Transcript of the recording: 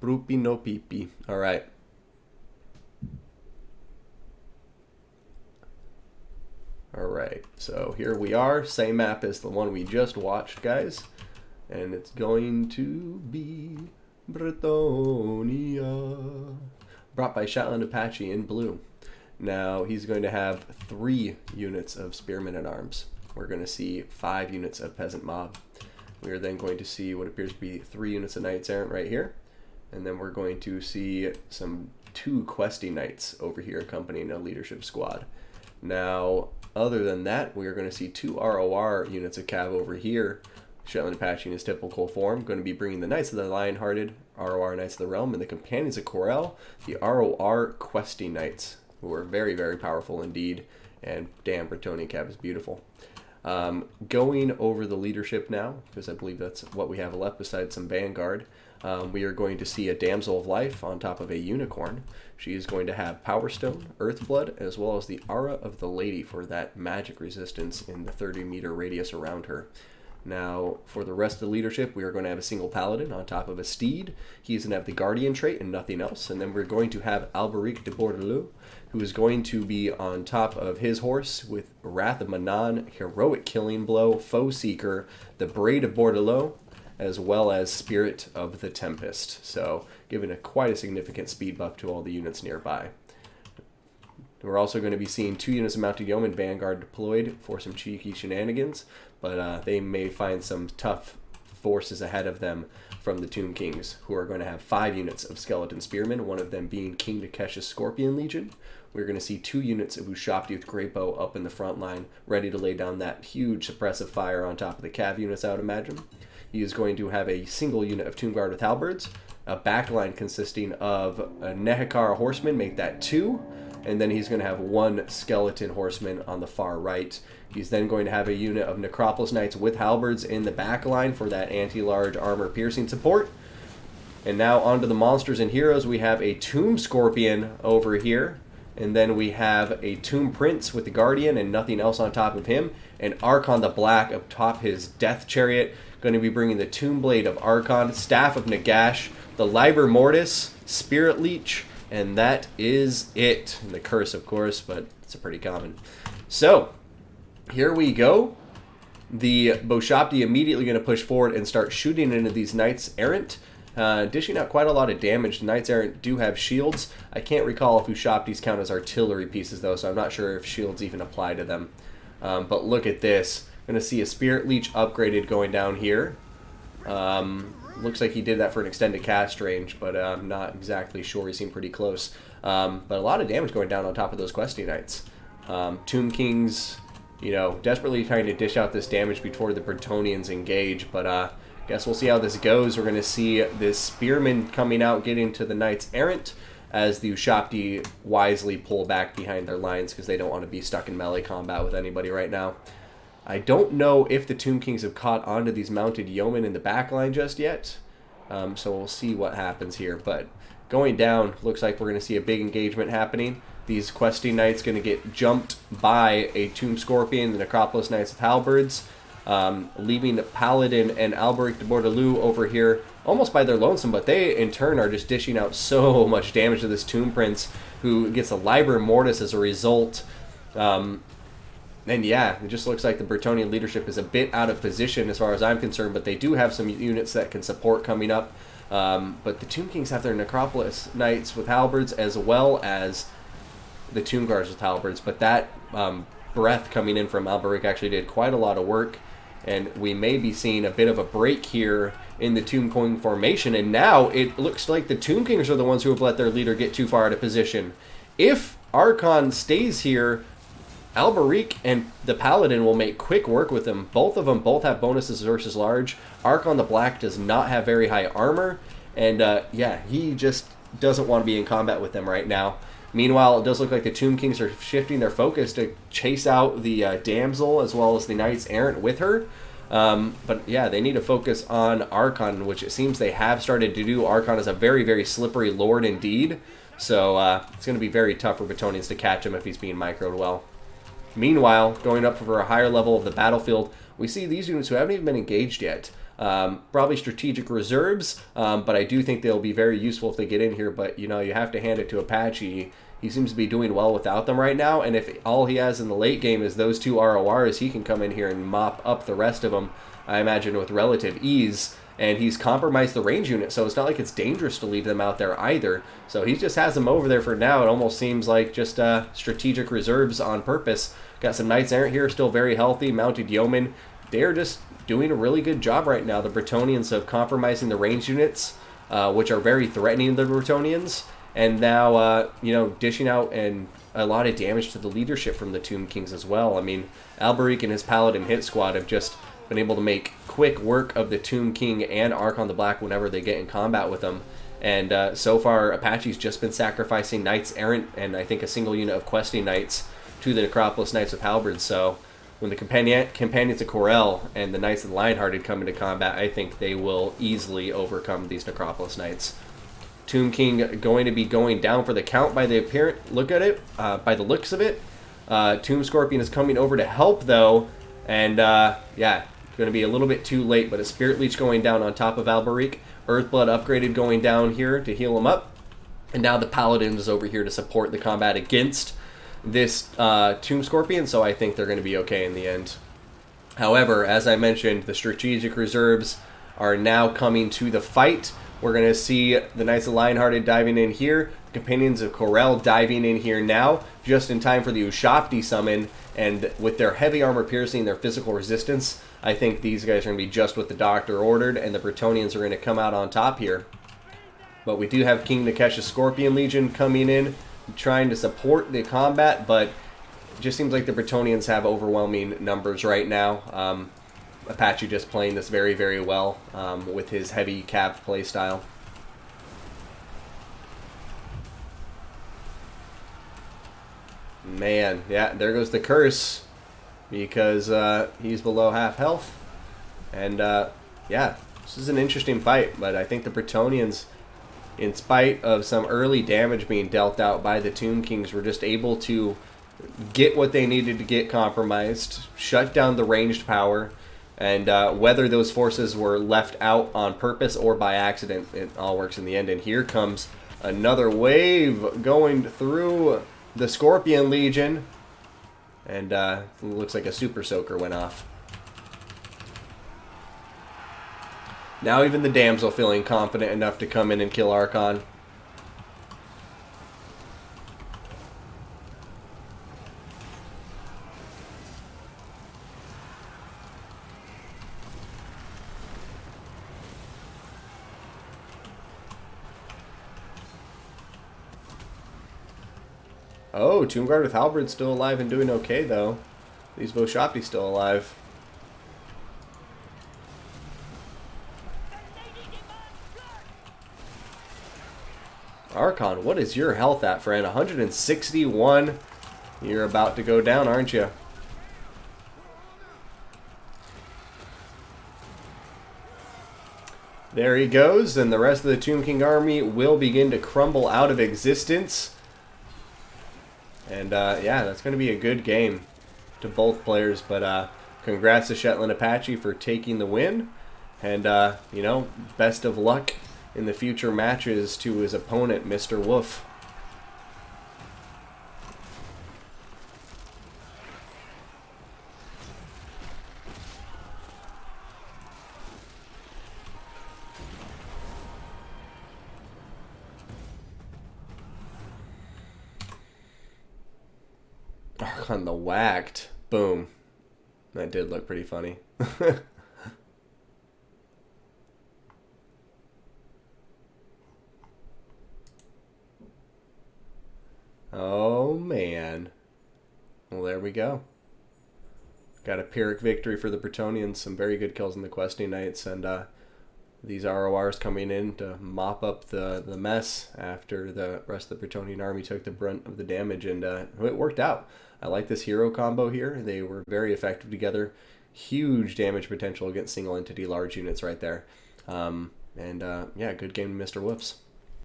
Prupi no pipi. Alright. Alright, so here we are. Same map as the one we just watched, guys. And it's going to be Bretonia. Brought by ShetlandApache in blue. Now, he's going to have 3 units of spearmen at arms. We're going to see 5 units of peasant mob. We are then going to see what appears to be 3 units of knights errant right here. And then we're going to see some 2 questy knights over here accompanying a leadership squad. Now, other than that, we are going to see 2 ROR units of cav over here. ShetlandApache in his typical form, going to be bringing the Knights of the Lionhearted, ROR Knights of the Realm, and the Companions of Corel, the ROR Questy Knights, who are very, very powerful indeed. And damn, Bretonnian cav is beautiful. Going over the leadership now, because I believe that's what we have left besides some Vanguard. We are going to see a Damsel of Life on top of a Unicorn. She is going to have Power Stone, Earthblood, as well as the Aura of the Lady for that magic resistance in the 30-meter radius around her. Now, for the rest of the leadership, we are going to have a single Paladin on top of a Steed. He's going to have the Guardian trait and nothing else. And then we're going to have Alberic de Bordelot, who is going to be on top of his horse with Wrath of Manon, Heroic Killing Blow, Foe Seeker, the Braid of Bordelot, as well as Spirit of the Tempest. So, giving quite a significant speed buff to all the units nearby. We're also going to be seeing 2 units of Mounted Yeoman Vanguard deployed for some cheeky shenanigans, but they may find some tough forces ahead of them from the Tomb Kings, who are going to have 5 units of Skeleton Spearmen, one of them being King Takesh's Scorpion Legion. We're going to see 2 units of Ushapti with Great Bow up in the front line, ready to lay down that huge suppressive fire on top of the cav units, I would imagine. He is going to have a single unit of Tomb Guard with Halberds, a backline consisting of a Nehekara Horseman, make that 2, and then he's going to have 1 Skeleton Horseman on the far right. He's then going to have a unit of Necropolis Knights with Halberds in the back line for that anti-large armor piercing support. And now onto the monsters and heroes. We have a Tomb Scorpion over here, and then we have a Tomb Prince with the Guardian and nothing else on top of him, and Archon the Black atop his Death Chariot, going to be bringing the Tomb Blade of Archon, Staff of Nagash, the Liber Mortis, Spirit Leech, and that is it. And the Curse, of course, but it's a pretty common. So, here we go. The Boshapti immediately going to push forward and start shooting into these Knights Errant, dishing out quite a lot of damage. The Knights Errant do have shields. I can't recall if Ushaptis count as artillery pieces, though, so I'm not sure if shields even apply to them. But look at this. Going to see a Spirit Leech upgraded going down here. Looks like he did that for an extended cast range, but I'm not exactly sure. He seemed pretty close. But a lot of damage going down on top of those Questy Knights. Tomb Kings, you know, desperately trying to dish out this damage before the Bretonnians engage, but guess we'll see how this goes. We're going to see this Spearman coming out, getting to the Knights Errant, as the Ushapti wisely pull back behind their lines because they don't want to be stuck in melee combat with anybody right now. I don't know if the Tomb Kings have caught onto these mounted yeomen in the back line just yet, so we'll see what happens here. But going down, looks like we're going to see a big engagement happening. These Questy Knights going to get jumped by a Tomb Scorpion, the Necropolis Knights with Halberds, leaving Paladin and Alberic de Bordelot over here almost by their lonesome, but they in turn are just dishing out so much damage to this Tomb Prince, who gets a Liber Mortis as a result. And yeah, it just looks like the Bretonnian leadership is a bit out of position as far as I'm concerned, but they do have some units that can support coming up. But the Tomb Kings have their Necropolis Knights with Halberds as well as the Tomb Guards with Halberds. But that breath coming in from Alberic actually did quite a lot of work, and we may be seeing a bit of a break here in the Tomb King formation. And now it looks like the Tomb Kings are the ones who have let their leader get too far out of position. If Archon stays here, Alberic and the Paladin will make quick work with him. Both of them have bonuses versus large. Archon the Black does not have very high armor, and yeah, he just doesn't want to be in combat with them right now. Meanwhile, it does look like the Tomb Kings are shifting their focus to chase out the Damsel as well as the Knights Errant with her. But yeah, they need to focus on Archon, which it seems they have started to do. Archon is a very, very slippery lord indeed, so it's going to be very tough for Bretonnians to catch him if he's being microed well. Meanwhile, going up for a higher level of the battlefield, we see these units who haven't even been engaged yet. Probably strategic reserves, but I do think they'll be very useful if they get in here. But, you know, you have to hand it to Apache. He seems to be doing well without them right now, and if all he has in the late game is those 2 RORs, he can come in here and mop up the rest of them, I imagine, with relative ease. And he's compromised the range unit, so it's not like it's dangerous to leave them out there either. So he just has them over there for now. It almost seems like just strategic reserves on purpose. Got some Knights Errant here, still very healthy. Mounted Yeomen. They're just doing a really good job right now. The Bretonnians of compromising the range units, which are very threatening to the Bretonnians. And now, you know, dishing out and a lot of damage to the leadership from the Tomb Kings as well. I mean, Alberic and his Paladin hit squad have just been able to make quick work of the Tomb King and Archon the Black whenever they get in combat with them. And so far, Apache's just been sacrificing Knights Errant and I think a single unit of Questing Knights to the Necropolis Knights with Halberds. So when the Companions of Corel and the Knights of the Lionhearted come into combat, I think they will easily overcome these Necropolis Knights. Tomb King going to be going down for the count by the apparent look at it, by the looks of it. Tomb Scorpion is coming over to help though, and yeah, going to be a little bit too late. But a Spirit Leech going down on top of Alberic, Earthblood upgraded going down here to heal him up, and now the Paladin is over here to support the combat against this Tomb Scorpion. So I think they're going to be okay in the end. However, as I mentioned, the strategic reserves are now coming to the fight. We're going to see the Knights of Lionhearted diving in here, Companions of Corel diving in here now, just in time for the Ushapti summon, and with their heavy armor piercing, their physical resistance, I think these guys are going to be just what the Doctor ordered, and the Bretonnians are going to come out on top here. But we do have King Nekesh's Scorpion Legion coming in, trying to support the combat, but it just seems like the Bretonnians have overwhelming numbers right now. Apache just playing this very, very well with his heavy cav playstyle. Man, yeah, there goes the curse because he's below half health. And yeah, this is an interesting fight, but I think the Bretonnians, in spite of some early damage being dealt out by the Tomb Kings, were just able to get what they needed to get compromised, shut down the ranged power, and whether those forces were left out on purpose or by accident, it all works in the end. And here comes another wave going through the Scorpion Legion. And looks like a Super Soaker went off. Now even the Damsel feeling confident enough to come in and kill Archon. Oh, Tomb Guard with Halberd's still alive and doing okay, though. These Voshapti's still alive. Archon, what is your health at, friend? 161. You're about to go down, aren't you? There he goes, and the rest of the Tomb King army will begin to crumble out of existence. And yeah, that's going to be a good game to both players. But congrats to ShetlandApache for taking the win. And, you know, best of luck in the future matches to his opponent, Mr.Woofs. On the whacked. Boom. That did look pretty funny. Oh, man. Well, there we go. Got a Pyrrhic victory for the Bretonnians. Some very good kills in the Questing Knights. And these RORs coming in to mop up the mess after the rest of the Bretonnian army took the brunt of the damage. And it worked out. I like this hero combo here. They were very effective together. Huge damage potential against single entity large units right there. Yeah, good game to Mr.Woofs.